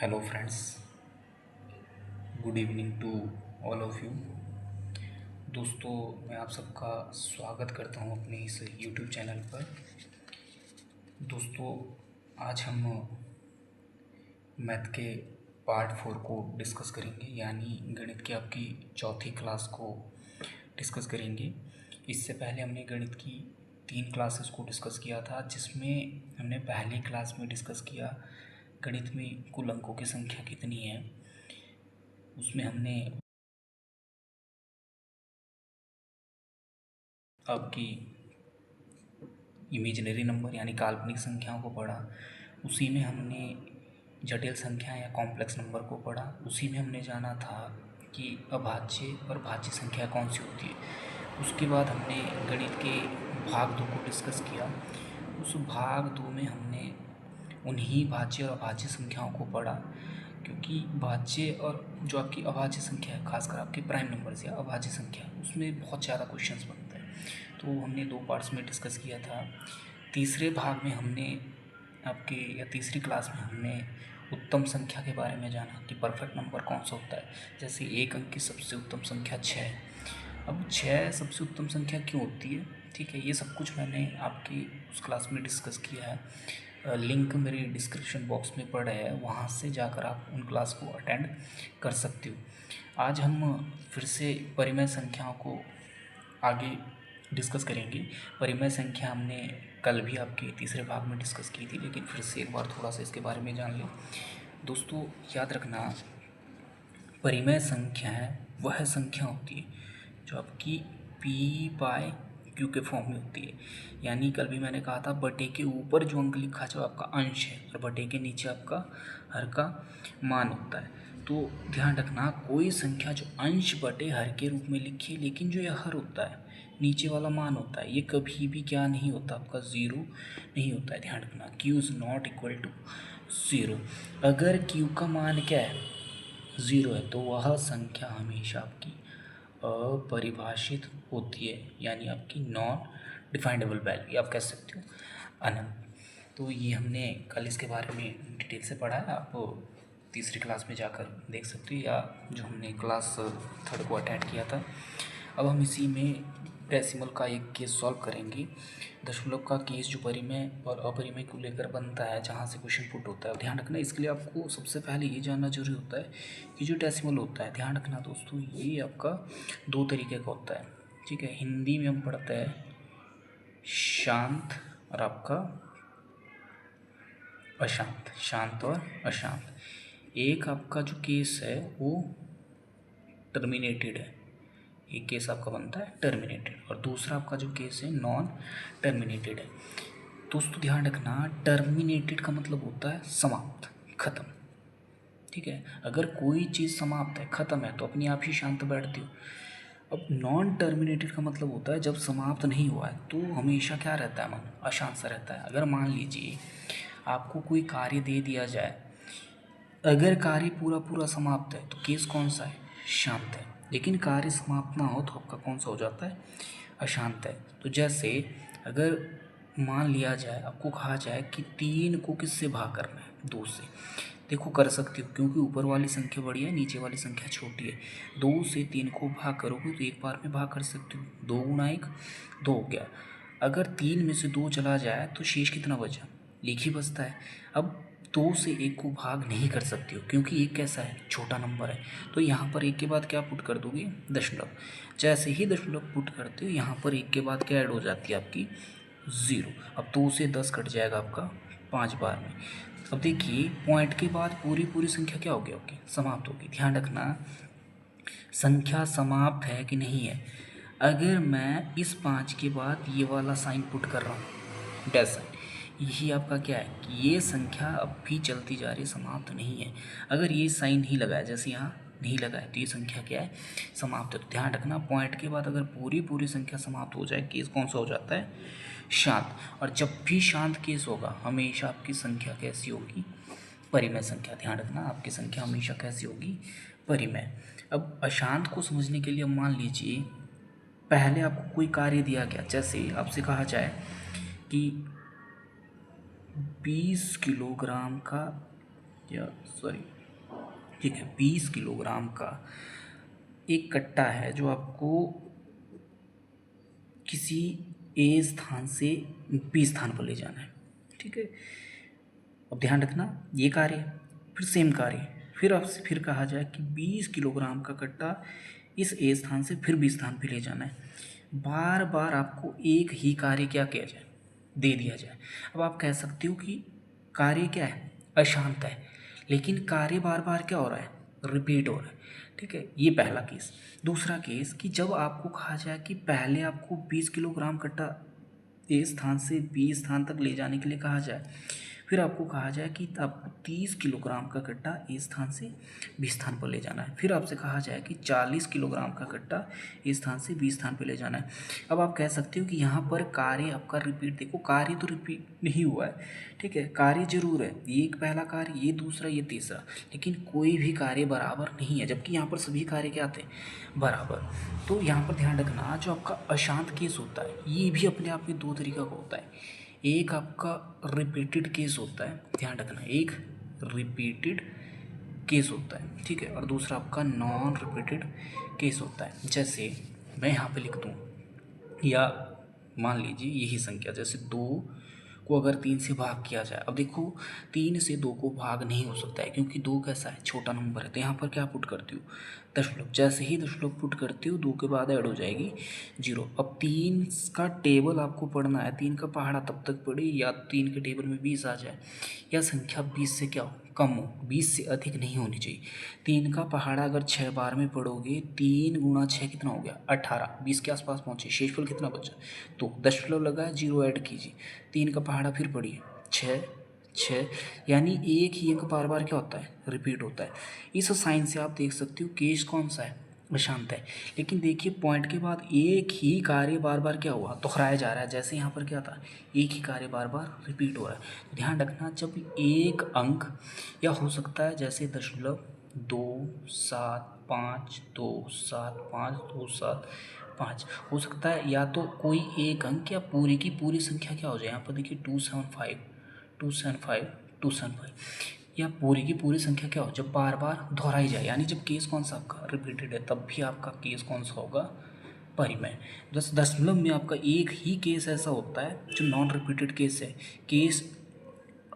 Hello friends, good evening to all of you. दोस्तों, मैं आप सबका स्वागत करता हूं अपने इस यूट्यूब चैनल पर। दोस्तों, आज हम मैथ के पार्ट 4 को डिस्कस करेंगे, यानी गणित की आपकी चौथी क्लास को डिस्कस करेंगे। इससे पहले हमने गणित की 3 क्लासेस को डिस्कस किया था, जिसमें हमने पहली क्लास में डिस्कस किया गणित में कुल अंकों की संख्या कितनी है। उसमें हमने आपकी इमेजिनरी नंबर यानी काल्पनिक संख्याओं को पढ़ा। उसी में हमने जटिल संख्या या कॉम्प्लेक्स नंबर को पढ़ा। उसी में हमने जाना था कि अभाज्य और भाज्य संख्या कौन सी होती है। उसके बाद हमने गणित के भाग 2 को डिस्कस किया। उस भाग 2 में हमने उन्हीं भाज्य और अभाज्य संख्याओं को पढ़ा, क्योंकि भाज्य और जो आपकी अभाज्य संख्या है, खासकर आपके प्राइम नंबर्स या अभाज्य संख्या, उसमें बहुत ज़्यादा क्वेश्चंस बनते हैं। तो हमने 2 पार्ट्स में डिस्कस किया था। तीसरे भाग में हमने आपके या तीसरी क्लास में हमने उत्तम संख्या के बारे में जाना कि परफेक्ट नंबर कौन सा होता है। जैसे एक अंक की सबसे उत्तम संख्या 6। अब 6 सबसे उत्तम संख्या क्यों होती है, ठीक है, ये सब कुछ मैंने आपकी उस क्लास में डिस्कस किया है। लिंक मेरे डिस्क्रिप्शन बॉक्स में पड़ा है, वहाँ से जाकर आप उन क्लास को अटेंड कर सकते हो। आज हम फिर से परिमेय संख्याओं को आगे डिस्कस करेंगे। परिमेय संख्या हमने कल भी आपके तीसरे भाग में डिस्कस की थी, लेकिन फिर से एक बार थोड़ा सा इसके बारे में जान लें। दोस्तों, याद रखना, परिमेय संख्या है वह संख्या होती है जो आपकी P/Q के फॉर्म में होती है। यानी कल भी मैंने कहा था, बटे के ऊपर जो अंक लिखा जो आपका अंश है और बटे के नीचे आपका हर का मान होता है। तो ध्यान रखना, कोई संख्या जो अंश बटे हर के रूप में लिखी, लेकिन जो यह हर होता है, नीचे वाला मान होता है, ये कभी भी क्या नहीं होता, आपका ज़ीरो नहीं होता है। ध्यान रखना, Q is not equal to zero. अगर Q का मान क्या है, ज़ीरो है, तो वह संख्या हमेशा आपकी अपरिभाषित होती है, यानी आपकी नॉन डिफाइंडेबल वैल्यू, आप कह सकते हो अनंत। तो ये हमने कल इसके बारे में डिटेल से पढ़ा है, आप तीसरी क्लास में जाकर देख सकते हो, या जो हमने क्लास 3 को अटेंड किया था। अब हम इसी में डेसिमल का एक केस सॉल्व करेंगे। दशमलव का केस जो परिमेय और अपरिमेय को लेकर बनता है, जहाँ से क्वेश्चन पुट होता है। ध्यान रखना, इसके लिए आपको सबसे पहले ये जानना जरूरी होता है कि जो डेसिमल होता है, ध्यान रखना दोस्तों, ये आपका 2 तरीके का होता है, ठीक है। हिंदी में हम पढ़ते हैं शांत और आपका अशांत, शांत और अशांत। एक आपका जो केस है वो टर्मिनेटेड है, एक केस आपका बनता है टर्मिनेटेड, और दूसरा आपका जो केस है नॉन टर्मिनेटेड है। दोस्तों ध्यान रखना, टर्मिनेटेड का मतलब होता है समाप्त, खत्म, ठीक है। अगर कोई चीज़ समाप्त है, खत्म है, तो अपने आप ही शांत बैठती हो। अब नॉन टर्मिनेटेड का मतलब होता है जब समाप्त नहीं हुआ है, तो हमेशा क्या रहता है, मन अशांत सा रहता है। अगर मान लीजिए आपको कोई कार्य दे दिया जाए, अगर कार्य पूरा पूरा समाप्त है तो केस कौन सा है, शांत है। लेकिन कार्य समाप्त ना हो तो आपका कौन सा हो जाता है, अशांत है। तो जैसे अगर मान लिया जाए, आपको कहा जाए कि 3 को किससे भाग करना है, 2 से। देखो कर सकते हो, क्योंकि ऊपर वाली संख्या बड़ी है, नीचे वाली संख्या छोटी है। 2 से 3 को भाग करोगे तो एक बार में भाग कर सकते हो, 2 गुणा 1 2 हो गया। अगर 3 में से 2 चला जाए तो शेष कितना बचा, एक ही बचता है। अब 2 से 1 को भाग नहीं कर सकते हो, क्योंकि 1 कैसा है, छोटा नंबर है। तो यहाँ पर 1 के बाद क्या पुट कर दोगे, दशमलव। जैसे ही दशमलव पुट करते हो, यहाँ पर 1 के बाद क्या ऐड हो जाती है, आपकी 0। अब 2 से 10 कट जाएगा आपका 5 बार में। अब देखिए, पॉइंट के बाद पूरी पूरी संख्या क्या होगी, आपकी समाप्त होगी। ध्यान रखना, संख्या समाप्त है कि नहीं है। अगर मैं इस 5 के बाद ये वाला साइन पुट कर रहा हूँ, डैश साइन, यही आपका क्या है कि ये संख्या अब भी चलती जा रही है, समाप्त नहीं है। अगर ये साइन नहीं लगाया, जैसे यहाँ नहीं लगाया, तो ये संख्या क्या है, समाप्त है। तो ध्यान रखना, पॉइंट के बाद अगर पूरी पूरी संख्या समाप्त हो जाए, केस कौन सा हो जाता है, शांत। और जब भी शांत केस होगा, हमेशा आपकी संख्या कैसी होगी, परिमेय संख्या। ध्यान रखना, आपकी संख्या हमेशा कैसी होगी, परिमेय। अब अशांत को समझने के लिए मान लीजिए पहले आपको कोई कार्य दिया गया, जैसे आपसे कहा जाए कि 20 किलोग्राम का या सॉरी, ठीक है, 20 किलोग्राम का एक कट्टा है जो आपको किसी ए स्थान से बी स्थान पर ले जाना है। ठीक है, अब ध्यान रखना ये कार्य, फिर सेम कार्य, फिर आपसे फिर कहा जाए कि 20 किलोग्राम का कट्टा इस ए स्थान से फिर बी स्थान पर ले जाना है। बार बार आपको एक ही कार्य क्या किया जाए, दे दिया जाए। अब आप कह सकते हो कि कार्य क्या है, अशांत है, लेकिन कार्य बार बार क्या हो रहा है, रिपीट हो रहा है। ठीक है, ये पहला केस। दूसरा केस कि जब आपको कहा जाए कि पहले आपको 20 किलोग्राम कट्टा ए स्थान से बी स्थान तक ले जाने के लिए कहा जाए, फिर आपको कहा जाए कि आपको 30 किलोग्राम का कट्टा ए स्थान से बी स्थान पर ले जाना है, फिर आपसे कहा जाए कि 40 किलोग्राम का कट्टा ए स्थान से बी स्थान पर ले जाना है। अब आप कह सकते हो कि यहाँ पर कार्य आपका रिपीट, देखो कार्य तो रिपीट नहीं हुआ है। ठीक है, कार्य जरूर है, ये एक पहला कार्य, ये दूसरा, ये तीसरा, लेकिन कोई भी कार्य बराबर नहीं है, जबकि यहाँ पर सभी कार्य क्या आते हैं, बराबर। तो यहाँ पर ध्यान रखना, जो आपका अशांत केस होता है ये भी अपने आप में दो तरीका का होता है। एक आपका रिपीटेड केस होता है, ध्यान रखना, एक रिपीटेड केस होता है, ठीक है, और दूसरा आपका नॉन रिपीटेड केस होता है। जैसे मैं यहाँ पे लिख दूँ, या मान लीजिए यही संख्या, जैसे 2 को अगर 3 से भाग किया जाए। अब देखो 3 से 2 को भाग नहीं हो सकता है, क्योंकि 2 कैसा है, छोटा नंबर है। तो यहाँ पर क्या पुट करती हूँ, दशमलव। जैसे ही दशमलव पुट करती हूँ 2 के बाद ऐड हो जाएगी 0। अब 3 का टेबल आपको पढ़ना है, 3 का पहाड़ा तब तक पढ़े या 3 के टेबल में 20 आ जाए, या संख्या 20 से क्या हो, कम हो, 20 से अधिक नहीं होनी चाहिए। 3 का पहाड़ा अगर 6 बार में पढ़ोगे, 3 गुणा 6 कितना हो गया, 18, 20 के आसपास पहुँचे, शेषफल कितना बचा, तो दशमलव लगा, 0 ऐड कीजिए, 3 का पहाड़ा फिर पढ़िए, 6 6, यानी एक ही अंक बार बार क्या होता है, रिपीट होता है। इस साइन से आप देख सकते हो केस कौन सा है, अशांत है। लेकिन देखिए पॉइंट के बाद एक ही कार्य बार बार क्या हुआ, दोहराया जा रहा है। जैसे यहाँ पर क्या था, एक ही कार्य बार बार रिपीट हो रहा है। तो ध्यान रखना, जब एक अंक, या हो सकता है जैसे दशमलव 2 7 5 2 7 5 2 7 5, हो सकता है या तो कोई एक अंक या पूरी की पूरी संख्या क्या हो जाए। यहाँ पर देखिए 275 275 275, या पूरी की पूरी संख्या क्या हो, जब बार बार दोहराई जाए, यानी जब केस कौन सा आपका रिपीटेड है, तब भी आपका केस कौन सा होगा, परिमेय। दशमलव में आपका एक ही केस ऐसा होता है जो नॉन रिपीटेड केस है, केस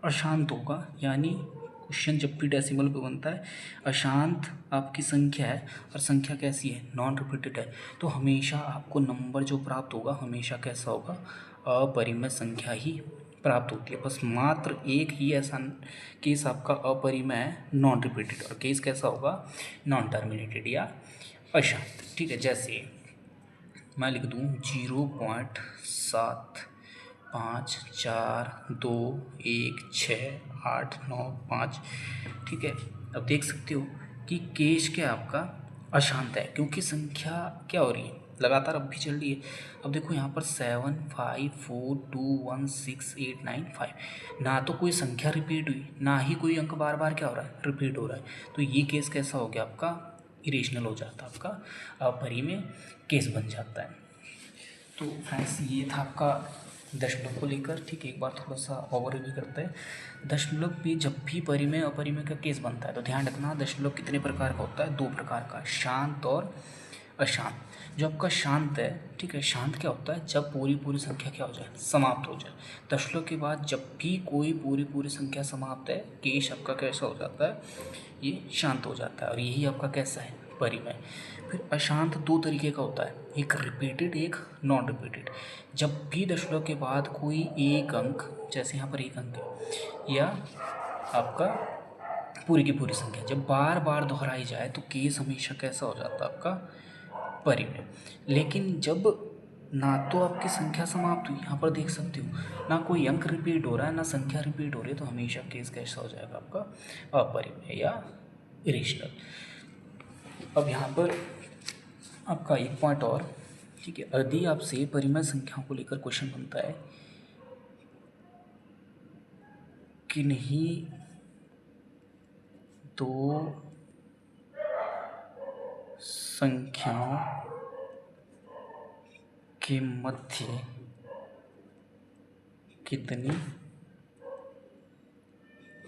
अशांत होगा। यानी क्वेश्चन जब भी डेसिमल पे बनता है, अशांत आपकी संख्या है और संख्या कैसी है, नॉन रिपीटेड है, तो हमेशा आपको नंबर जो प्राप्त होगा हमेशा कैसा होगा, अपरिमेय संख्या ही प्राप्त होती है। बस मात्र एक ही ऐसा केस आपका अपरिमेय है, नॉन रिपीटेड, और केस कैसा होगा, नॉन टर्मिनेटेड या अशांत। ठीक है, जैसे मैं लिख दूँ 0.7542161 ठीक है। अब देख सकते हो कि केस क्या आपका अशांत है, क्योंकि संख्या क्या हो रही है, लगातार अब भी चल रही है। अब देखो यहाँ पर 754216895, ना तो कोई संख्या रिपीट हुई, ना ही कोई अंक बार बार क्या हो रहा है, रिपीट हो रहा है। तो ये केस कैसा हो गया आपका, इरेशनल हो जाता है, आपका अपरिमेय केस बन जाता है। तो फ्रेंड्स ये था आपका दशमलव को लेकर। ठीक है, एक बार थोड़ा सा ओवरव्यू करते हैं। दशमलव पे जब भी परिमेय अपरिमेय का केस बनता है तो ध्यान रखना, दशमलव कितने प्रकार का होता है, 2 प्रकार का, शांत और अशांत। जो आपका शांत है, ठीक है, शांत क्या होता है, जब पूरी पूरी संख्या क्या हो जाए, समाप्त हो जाए। दशमलव के बाद जब भी कोई पूरी पूरी संख्या समाप्त है, केस आपका कैसा हो जाता है, ये शांत हो जाता है, और यही आपका कैसा है, परिमेय। फिर अशांत 2 तरीके का होता है, एक रिपीटेड, एक नॉन रिपीटेड। जब भी दशमलव के बाद कोई एक अंक, जैसे यहाँ पर एक अंक है, या आपका पूरी की पूरी संख्या जब बार बार दोहराई जाए तो केस हमेशा कैसा हो जाता है, आपका परिमेय। लेकिन जब ना तो आपकी संख्या समाप्त हुई, यहाँ पर देख सकते हो, ना कोई अंक रिपीट हो रहा है, ना संख्या रिपीट हो रही है, तो हमेशा केस कैसा हो जाएगा, आपका अपरिमेय या इरेशनल। अब यहाँ पर आपका एक पॉइंट और, ठीक है, यदि आपसे परिमेय संख्याओं को लेकर क्वेश्चन बनता है कि नहीं दो संख्याओं के मध्य कितनी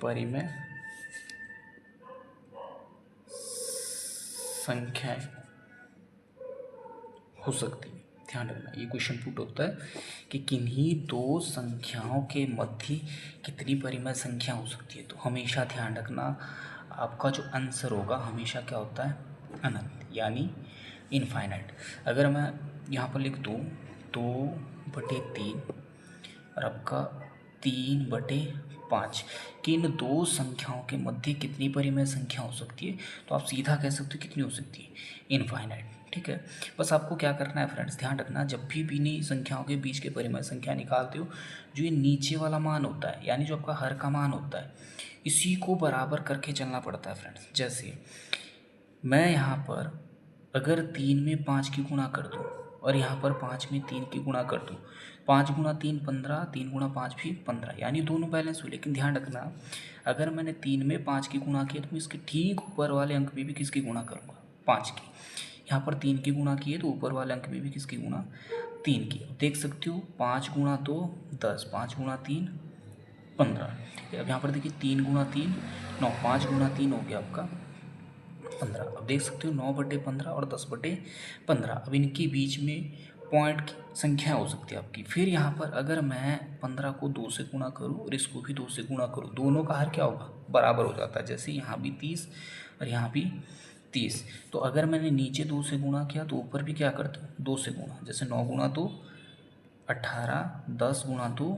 परिमेय संख्याएं हो सकती है। ध्यान रखना, ये क्वेश्चन पुट होता है कि किन्हीं दो संख्याओं के मध्य कितनी परिमेय संख्या हो सकती है। तो हमेशा ध्यान रखना, आपका जो आंसर होगा हमेशा क्या होता है, अनंत, यानी इनफाइनाइट। अगर मैं यहाँ पर लिख दूँ 2/3 और आपका 3/5 कि इन दो संख्याओं के मध्य कितनी परिमेय संख्या हो सकती है, तो आप सीधा कह सकते हो कितनी हो सकती है, इनफाइनाइट। ठीक है, बस आपको क्या करना है फ्रेंड्स, ध्यान रखना, जब भी इन्हीं संख्याओं के बीच के परिमेय संख्या निकालते हो, जो ये नीचे वाला मान होता है, यानी जो आपका हर का मान होता है, इसी को बराबर करके चलना पड़ता है फ्रेंड्स। जैसे मैं यहाँ पर अगर 3 में 5 की गुणा कर दूँ और यहाँ पर 5 में 3 की गुणा कर दूँ, 5 गुणा 3 15, 3 गुणा 5 भी 15, यानी दोनों बैलेंस हुए। लेकिन ध्यान रखना, अगर मैंने 3 में 5 की गुणा किया तो मैं इसके ठीक ऊपर वाले अंक में भी किसकी गुणा करूँगा, 5 की। यहाँ पर 3 की गुणा की है तो ऊपर वाले अंक में भी किसकी गुणा, 3 की। देख सकते हो 5 गुणा 2 10, 5 गुणा 3 15। अब यहाँ पर देखिए 3 गुणा 3 9, 5 गुणा 3 हो गया आपका 15। अब देख सकते हो 9/15 और 10/15। अब इनके बीच में पॉइंट की संख्या हो सकती है आपकी। फिर यहाँ पर अगर मैं 15 को 2 से गुणा करूँ और इसको भी 2 से गुणा करूँ, दोनों का हर क्या होगा, बराबर हो जाता है। जैसे यहाँ भी 30 और यहाँ भी 30। तो अगर मैंने नीचे 2 से गुणा किया तो ऊपर भी क्या करता हूँ, 2 से गुणा। जैसे 9 गुणा 2 18, 10 गुणा 2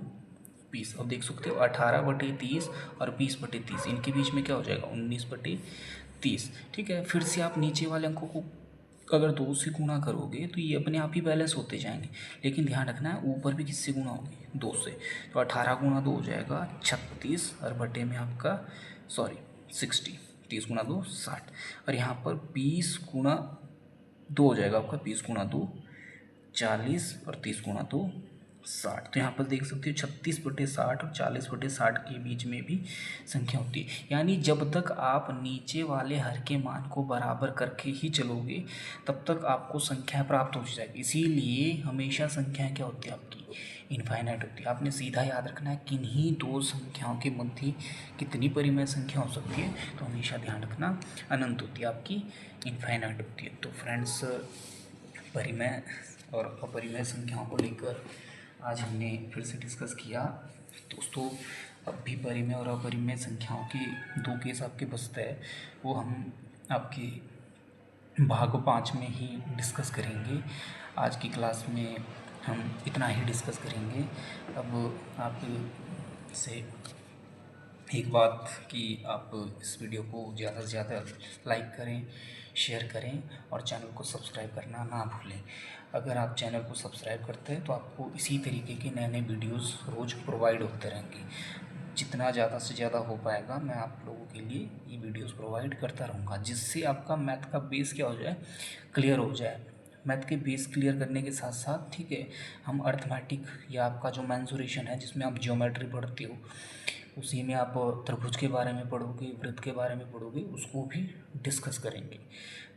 20। अब देख सकते हो 18/30 और 20/30, इनके बीच में क्या हो जाएगा, 19/30। ठीक है, फिर से आप नीचे वाले अंकों को अगर 2 से गुणा करोगे तो ये अपने आप ही बैलेंस होते जाएंगे। लेकिन ध्यान रखना है ऊपर भी किससे गुणा होगी, 2 से। तो 18 गुणा 2 हो जाएगा 36 और बटे में आपका 60, 30 गुणा 2 60। और यहाँ पर 20 गुणा 2 हो जाएगा आपका, 20 गुणा 2 40 और 30 गुणा 2 60। तो यहाँ पर देख सकते हो 36/60 और 40/60 के बीच में भी संख्या होती है। यानी जब तक आप नीचे वाले हर के मान को बराबर करके ही चलोगे तब तक आपको संख्या प्राप्त हो जाएगी। इसीलिए हमेशा संख्या क्या होती है आपकी, इनफाइनाइट होती है। आपने सीधा याद रखना है किन्हीं दो संख्याओं के मध्य कितनी परिमेय संख्या हो सकती है, तो हमेशा ध्यान रखना अनंत होती है आपकी, इनफाइनाइट होती है। तो फ्रेंड्स, परिमेय और अपरिमेय संख्याओं को लेकर आज हमने फिर से डिस्कस किया। दोस्तों, अब भी परिमेय और अपरिमेय संख्याओं के 2 केस आपके बचते हैं, वो हम आपके भाग 5 में ही डिस्कस करेंगे। आज की क्लास में हम इतना ही डिस्कस करेंगे। अब आप से एक बात कि आप इस वीडियो को ज़्यादा से ज़्यादा लाइक करें, शेयर करें और चैनल को सब्सक्राइब करना ना भूलें। अगर आप चैनल को सब्सक्राइब करते हैं तो आपको इसी तरीके के नए नए वीडियोस रोज़ प्रोवाइड होते रहेंगे। जितना ज़्यादा से ज़्यादा हो पाएगा मैं आप लोगों के लिए ये वीडियोस प्रोवाइड करता रहूँगा, जिससे आपका मैथ का बेस क्या हो जाए, क्लियर हो जाए। मैथ के बेस क्लियर करने के साथ साथ, ठीक है, हम अर्थमेटिक या आपका जो मेंसुरेशन है जिसमें आप ज्योमेट्री पढ़ते हो, उसी में आप त्रिभुज के बारे में पढ़ोगे, वृत्त के बारे में पढ़ोगे, उसको भी डिस्कस करेंगे।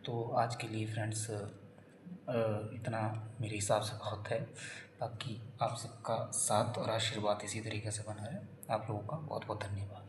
तो आज के लिए फ्रेंड्स इतना मेरे हिसाब से बहुत है। बाकी आप सबका साथ और आशीर्वाद इसी तरीके से बना रहे। आप लोगों का बहुत बहुत धन्यवाद।